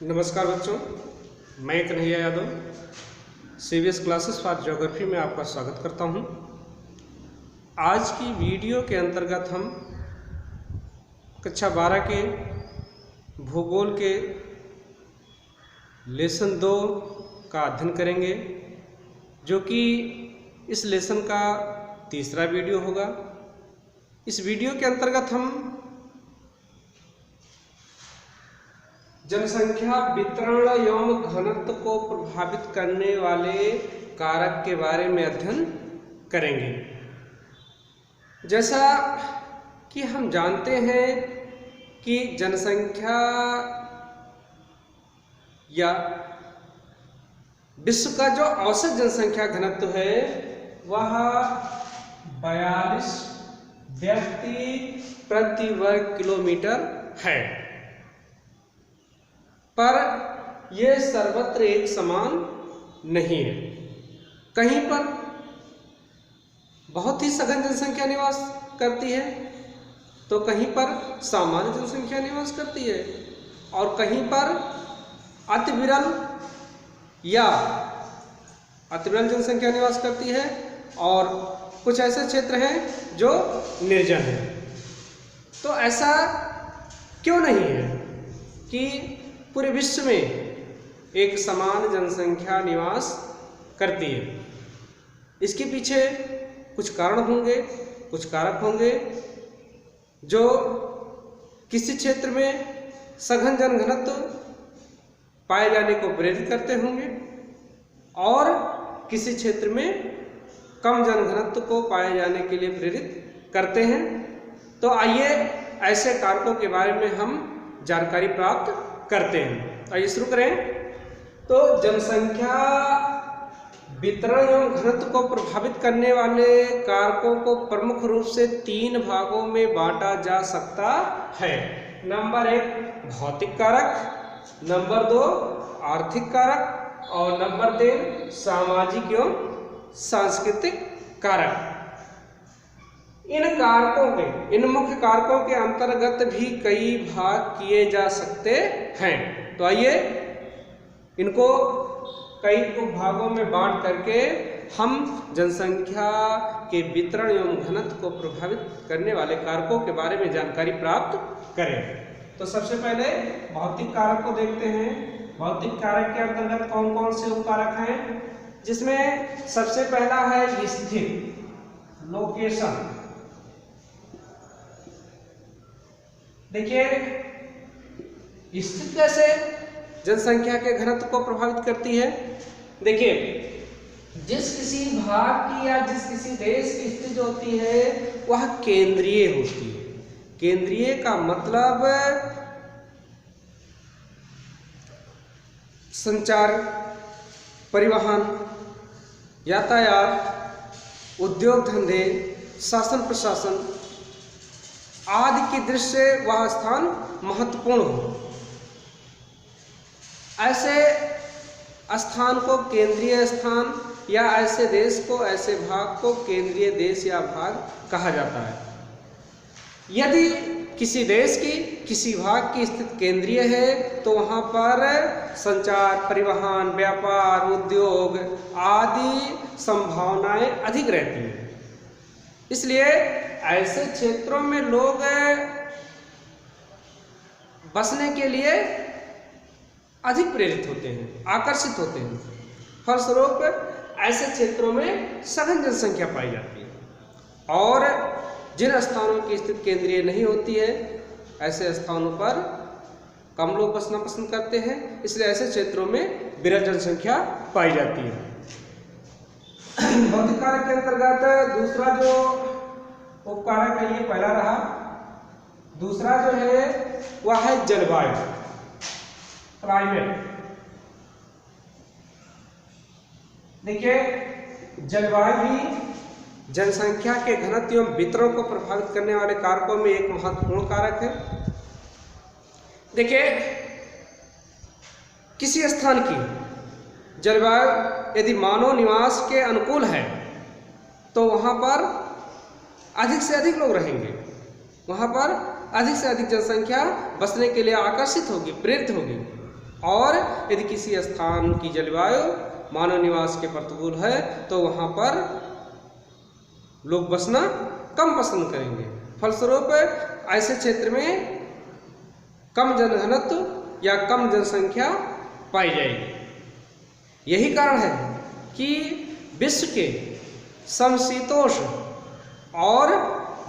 नमस्कार बच्चों, मैं Kanhaiya Yadav CBS classes for geography में आपका स्वागत करता हूं। आज की वीडियो के अंतर्गत हम कक्षा 12 के भूगोल के लेसन 2 का अध्ययन करेंगे, जो कि इस लेसन का तीसरा वीडियो होगा। इस वीडियो के अंतर्गत हम जनसंख्या वितरण एवं घनत्व को प्रभावित करने वाले कारक के बारे में अध्ययन करेंगे। जैसा कि हम जानते हैं कि जनसंख्या या विश्व का जो औसत जनसंख्या घनत्व है वह 42 व्यक्ति प्रति वर्ग किलोमीटर है, पर यह सर्वत्र एक समान नहीं है। कहीं पर बहुत ही सघन जनसंख्या निवास करती है, तो कहीं पर सामान्य जनसंख्या निवास करती है, और कहीं पर अति विरल जनसंख्या निवास करती है, और कुछ ऐसे क्षेत्र हैं जो निर्जन हैं। तो ऐसा क्यों नहीं है कि पूरे विश्व में एक समान जनसंख्या निवास करती है? इसके पीछे कुछ कारण होंगे, कुछ कारक होंगे जो किसी क्षेत्र में सघन जनघनत्व पाए जाने को प्रेरित करते होंगे और किसी क्षेत्र में कम जनघनत्व को पाए जाने के लिए प्रेरित करते हैं। तो आइए ऐसे कारकों के बारे में हम जानकारी प्राप्त करते हैं। आइए शुरू करें। तो जनसंख्या वितरण एवं घनत्व को प्रभावित करने वाले कारकों को प्रमुख रूप से 3 भागों में बांटा जा सकता है। नंबर 1 भौतिक कारक, नंबर 2 आर्थिक कारक और नंबर 3 सामाजिक एवं सांस्कृतिक कारक। इन मुख्य कारकों के अंतर्गत भी कई भाग किए जा सकते हैं। तो आइए इनको कई उपभागों में बांट करके हम जनसंख्या के वितरण एवं घनत्व को प्रभावित करने वाले कारकों के बारे में जानकारी प्राप्त करें। तो सबसे पहले भौतिक कारक को देखते हैं। भौतिक कारक के अंतर्गत कौन कौन से उपकारक हैं, जिसमें सबसे पहला है स्थिति, लोकेशन। देखिए स्थिति कैसे जनसंख्या के घनत्व को प्रभावित करती है। देखिए जिस किसी भाग की या जिस किसी देश की स्थिति जो होती है वह केंद्रीय होती है। केंद्रीय का मतलब संचार, परिवहन, यातायात, उद्योग धंधे, शासन प्रशासन आदि की दृष्टि से वह स्थान महत्वपूर्ण हो। ऐसे स्थान को केंद्रीय स्थान या ऐसे देश को, ऐसे भाग को केंद्रीय देश या भाग कहा जाता है। यदि किसी देश की किसी भाग की स्थिति केंद्रीय है तो वहाँ पर संचार, परिवहन, व्यापार, उद्योग आदि संभावनाएं अधिक रहती हैं। इसलिए ऐसे क्षेत्रों में लोग बसने के लिए अधिक प्रेरित होते हैं, आकर्षित होते हैं। फलस्वरूप ऐसे क्षेत्रों में सघन जनसंख्या पाई जाती है। और जिन स्थानों की स्थिति केंद्रीय नहीं होती है, ऐसे स्थानों पर कम लोग बसना पसंद करते हैं, इसलिए ऐसे क्षेत्रों में विरल जनसंख्या पाई जाती है। भौतिक कारक के अंतर्गत दूसरा जो उपकारक है, ये पहला रहा। दूसरा जो है वह है जलवायु, क्लाइमेट। देखिए जलवायु भी जनसंख्या के घनत्व एवं वितरण को प्रभावित करने वाले कारकों में एक महत्वपूर्ण कारक है। देखिए किसी स्थान की जलवायु यदि मानव निवास के अनुकूल है तो वहाँ पर अधिक से अधिक लोग रहेंगे, वहाँ पर अधिक से अधिक जनसंख्या बसने के लिए आकर्षित होगी, प्रेरित होगी। और यदि किसी स्थान की जलवायु मानव निवास के प्रतिकूल है तो वहाँ पर लोग बसना कम पसंद करेंगे। फलस्वरूप ऐसे क्षेत्र में कम जनघनत्व या कम जनसंख्या पाई जाएगी। यही कारण है कि विश्व के समशीतोष्ण और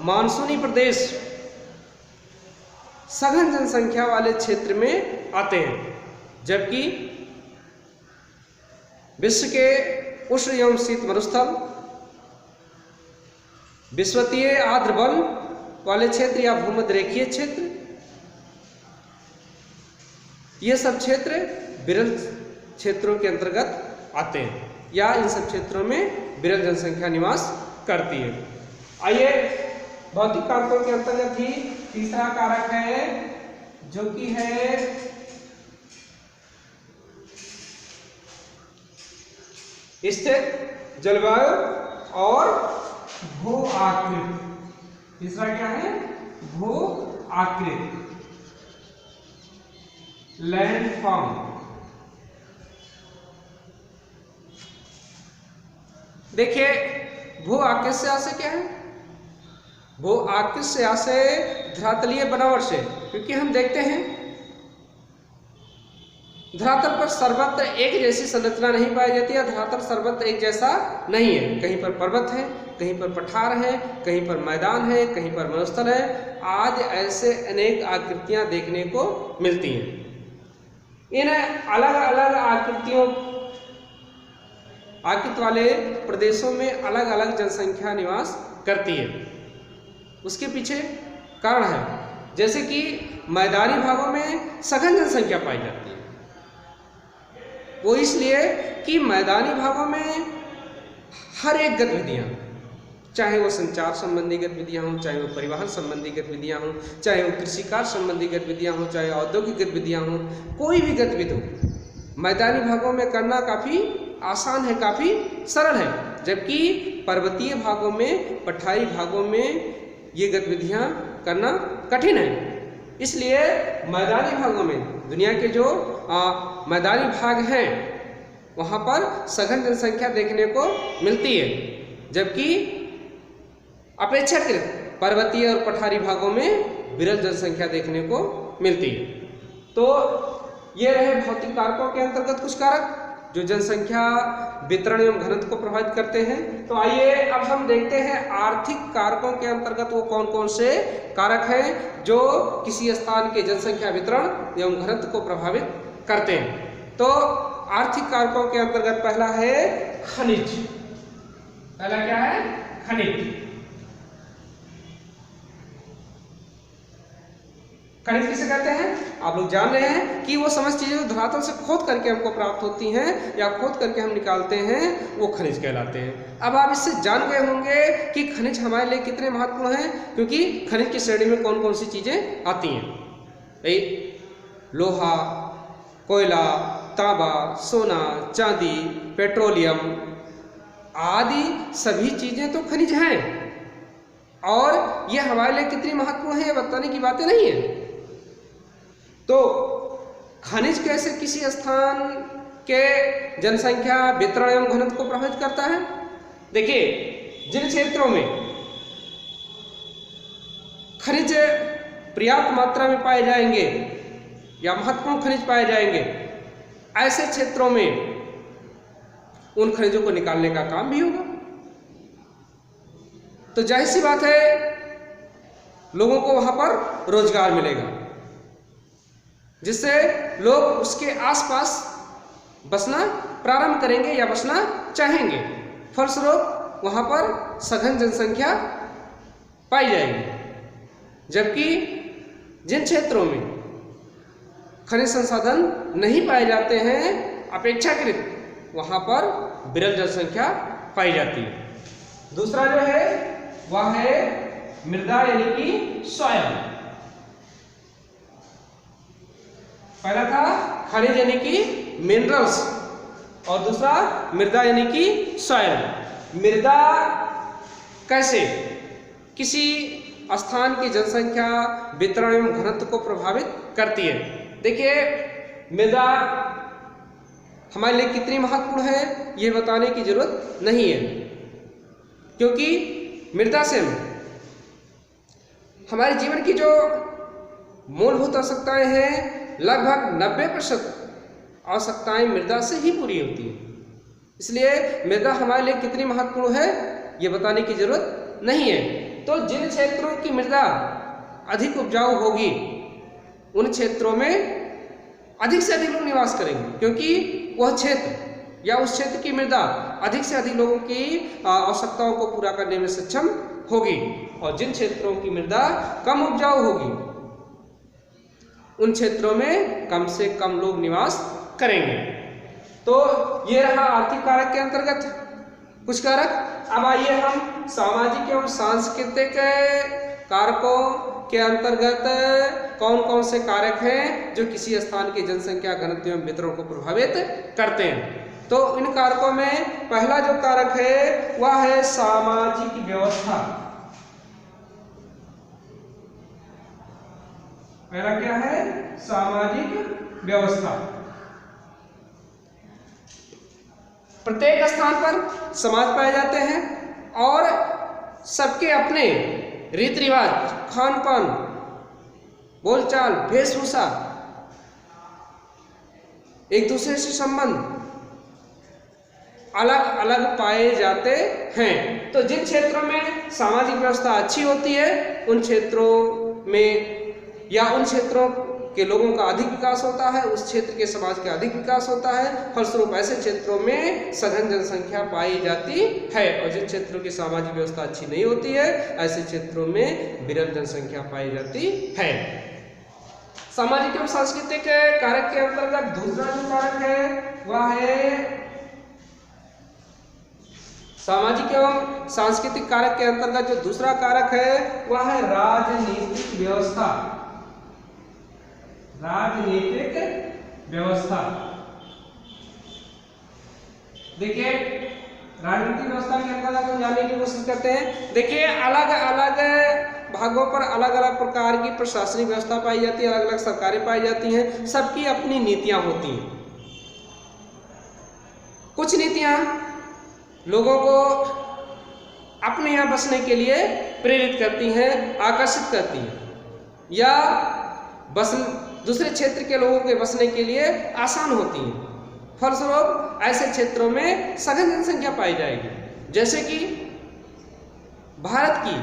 मानसूनी प्रदेश सघन जनसंख्या वाले क्षेत्र में आते हैं, जबकि विश्व के उष्ण एवं शीत मरुस्थल, विषुवतीय आर्द्र वन वाले क्षेत्र या भूमध्य रेखीय क्षेत्र, ये सब क्षेत्र विरल क्षेत्रों के अंतर्गत आते हैं या इन सब क्षेत्रों में विरल जनसंख्या निवास करती है। आइए भौतिक कारकों के अंतर्गत ही तीसरा कारक है जो कि है स्थिर जलवायु और भू आकृति। तीसरा क्या है? भू आकृति, लैंडफॉर्म। देखिए भू आकृति से आशय क्या है? भू आकृति से आशय धरातलीय बनावट से, क्योंकि हम देखते हैं धरातल पर सर्वत्र एक जैसी संरचना नहीं पाई जाती है। धरातल सर्वत्र एक जैसा नहीं है, कहीं पर पर्वत है, कहीं पर पठार है, कहीं पर मैदान है, कहीं पर मरुस्थल है, आज ऐसे अनेक आकृतियां देखने को मिलती हैं। इन अलग अलग आकृति वाले प्रदेशों में अलग अलग जनसंख्या निवास करती है। उसके पीछे कारण है, जैसे कि मैदानी भागों में सघन जनसंख्या पाई जाती है। वो इसलिए कि मैदानी भागों में हर एक गतिविधियां, चाहे वो संचार संबंधी गतिविधियां हों, चाहे वो परिवहन संबंधी गतिविधियां हों, चाहे वो कृषि कार्य संबंधी गतिविधियां हों, चाहे औद्योगिक गतिविधियां हों, कोई भी गतिविधि हो मैदानी भागों में करना काफ़ी आसान है, काफ़ी सरल है, जबकि पर्वतीय भागों में, पठारी भागों में ये गतिविधियां करना कठिन है। इसलिए मैदानी भागों में, दुनिया के जो मैदानी भाग हैं वहाँ पर सघन जनसंख्या देखने को मिलती है, जबकि अपेक्षाकृत पर्वतीय और पठारी भागों में विरल जनसंख्या देखने को मिलती है। तो ये रहे भौतिक कारकों के अंतर्गत कुछ कारक जो जनसंख्या वितरण एवं घनत्व को प्रभावित करते हैं। तो आइए अब हम देखते हैं आर्थिक कारकों के अंतर्गत वो कौन कौन से कारक हैं जो किसी स्थान के जनसंख्या वितरण एवं घनत्व को प्रभावित करते हैं। तो आर्थिक कारकों के अंतर्गत पहला है खनिज। पहला क्या है? खनिज। खनिज किसे कहते हैं? आप लोग जान रहे हैं कि वो समस्त चीजें जो धरातल से खोद करके हमको प्राप्त होती हैं या खोद करके हम निकालते हैं, वो खनिज कहलाते हैं। अब आप इससे जान गए होंगे कि खनिज हमारे लिए कितने महत्वपूर्ण हैं, क्योंकि खनिज की श्रेणी में कौन कौन सी चीजें आती हैं। लोहा, कोयला, तांबा, सोना, चांदी, पेट्रोलियम आदि सभी चीजें तो खनिज हैं, और ये हमारे लिए कितनी महत्वपूर्ण है ये बताने की बातें नहीं है। तो खनिज कैसे किसी स्थान के जनसंख्या वितरण एवं घनत्व को प्रभावित करता है? देखिए, जिन क्षेत्रों में खनिज पर्याप्त मात्रा में पाए जाएंगे या महत्वपूर्ण खनिज पाए जाएंगे, ऐसे क्षेत्रों में उन खनिजों को निकालने का काम भी होगा। तो जाहिर सी बात है लोगों को वहां पर रोजगार मिलेगा, जिससे लोग उसके आसपास बसना प्रारंभ करेंगे या बसना चाहेंगे। फलस्वरूप वहां पर सघन जनसंख्या पाई जाएगी। जबकि जिन क्षेत्रों में खनिज संसाधन नहीं पाए जाते हैं, अपेक्षाकृत वहां पर विरल जनसंख्या पाई जाती है। दूसरा जो है वह है मृदा यानी कि सॉइल। पहला था खनिज यानी कि मिनरल्स और दूसरा मृदा यानी कि सॉइल। मृदा कैसे किसी स्थान की जनसंख्या वितरण एवं घनत्व को प्रभावित करती है? देखिए, मृदा हमारे लिए कितनी महत्वपूर्ण है ये बताने की जरूरत नहीं है, क्योंकि मृदा से हमारे जीवन की जो मूलभूत आवश्यकताएं हैं लगभग 90% आवश्यकताएं मृदा से ही पूरी होती है। इसलिए मृदा हमारे लिए कितनी महत्वपूर्ण है ये बताने की जरूरत नहीं है। तो जिन क्षेत्रों की मृदा अधिक उपजाऊ होगी उन क्षेत्रों में अधिक से अधिक लोग निवास करेंगे, क्योंकि वह क्षेत्र या उस क्षेत्र की मृदा अधिक से अधिक लोगों की आवश्यकताओं को पूरा करने में सक्षम होगी। और जिन क्षेत्रों की मृदा कम उपजाऊ होगी उन क्षेत्रों में कम से कम लोग निवास करेंगे। तो ये रहा आर्थिक कारक के अंतर्गत कुछ कारक। अब आइए हम सामाजिक एवं सांस्कृतिक कारकों के अंतर्गत कौन कौन से कारक हैं जो किसी स्थान की जनसंख्या घनत्व एवं वितरण को प्रभावित करते हैं। तो इन कारकों में पहला जो कारक है वह है सामाजिक व्यवस्था। पहला क्या है? सामाजिक व्यवस्था। प्रत्येक स्थान पर समाज पाए जाते हैं और सबके अपने रीति रिवाज, खान पान, बोलचाल, वेशभूषा, एक दूसरे से संबंध अलग अलग पाए जाते हैं। तो जिन क्षेत्रों में सामाजिक व्यवस्था अच्छी होती है उन क्षेत्रों में या उन क्षेत्रों के लोगों का अधिक विकास होता है, उस क्षेत्र के समाज का अधिक विकास होता है। फलस्वरूप ऐसे क्षेत्रों में सघन जनसंख्या पाई जाती है और जिन क्षेत्रों की सामाजिक व्यवस्था अच्छी नहीं होती है ऐसे क्षेत्रों में विरल जनसंख्या पाई जाती है। सामाजिक एवं सांस्कृतिक कारक के अंतर्गत दूसरा जो कारक है वह है सामाजिक एवं सांस्कृतिक कारक के अंतर्गत जो दूसरा कारक है वह है राजनीतिक व्यवस्था। राजनीतिक व्यवस्था। देखिए राजनीतिक व्यवस्था के अंतर्गत हम जानने की कोशिश करते हैं। देखिए अलग अलग भागों पर अलग अलग प्रकार की प्रशासनिक व्यवस्था पाई जाती है, अलग अलग सरकारें पाई जाती हैं, सबकी अपनी नीतियां होती हैं। कुछ नीतियां लोगों को अपने यहाँ बसने के लिए प्रेरित करती हैं, आकर्षित करती हैं, या दूसरे क्षेत्र के लोगों के बसने के लिए आसान होती हैं। फलस्वरूप ऐसे क्षेत्रों में सघन जनसंख्या पाई जाएगी। जैसे कि भारत की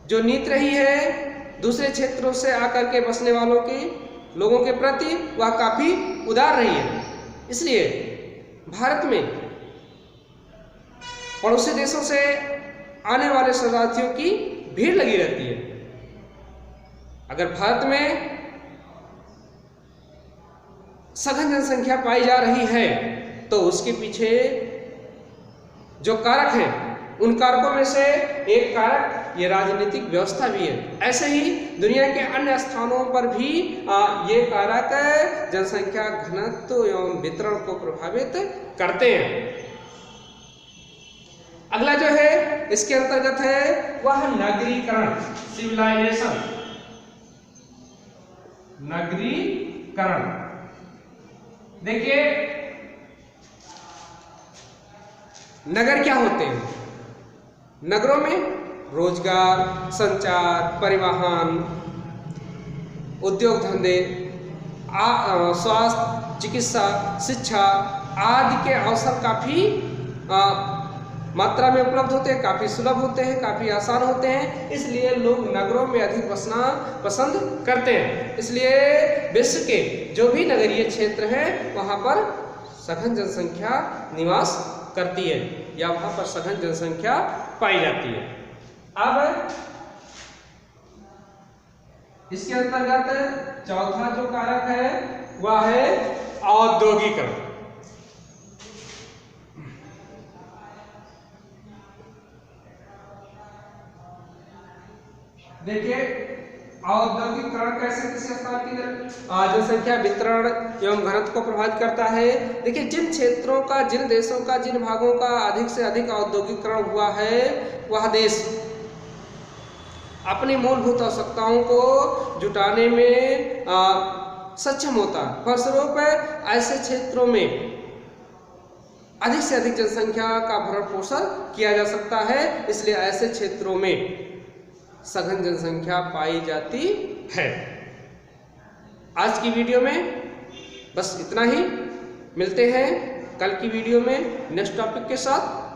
जो नीति रही है दूसरे क्षेत्रों से आकर के बसने वालों के लोगों के प्रति वह काफी उदार रही है। इसलिए भारत में पड़ोसी देशों से आने वाले शरणार्थियों की भीड़ लगी रहती है। अगर भारत में सघन जनसंख्या पाई जा रही है तो उसके पीछे जो कारक है उन कारकों में से एक कारक ये राजनीतिक व्यवस्था भी है। ऐसे ही दुनिया के अन्य स्थानों पर भी ये कारक जनसंख्या घनत्व एवं वितरण को प्रभावित करते हैं। अगला जो है इसके अंतर्गत है वह नगरीकरण, सिविलाइजेशन। नगरीकरण। देखिए नगर क्या होते हैं? नगरों में रोजगार, संचार, परिवहन, उद्योग धंधे, स्वास्थ्य, चिकित्सा, शिक्षा आदि के अवसर काफी मात्रा में उपलब्ध होते हैं, काफी सुलभ होते हैं, काफी आसान होते हैं। इसलिए लोग नगरों में अधिक बसना पसंद करते हैं। इसलिए विश्व के जो भी नगरीय क्षेत्र हैं वहां पर सघन जनसंख्या निवास करती है या वहां पर सघन जनसंख्या पाई जाती है। अब इसके अंतर्गत चौथा जो कारक है वह है औद्योगिकरण। देखिए औद्योगिकरण कैसे किसी स्थान की जनसंख्या वितरण एवं घनत्व को प्रभावित करता है। देखिए जिन क्षेत्रों का, जिन देशों का, जिन भागों का अधिक से अधिक औद्योगिकरण हुआ है वह देश अपनी मूलभूत आवश्यकताओं को जुटाने में सक्षम होता है। फलस्वरूप ऐसे क्षेत्रों में अधिक से अधिक जनसंख्या का भरण पोषण किया जा सकता है, इसलिए ऐसे क्षेत्रों में सघन जनसंख्या पाई जाती है। आज की वीडियो में बस इतना ही। मिलते हैं कल की वीडियो में नेक्स्ट टॉपिक के साथ।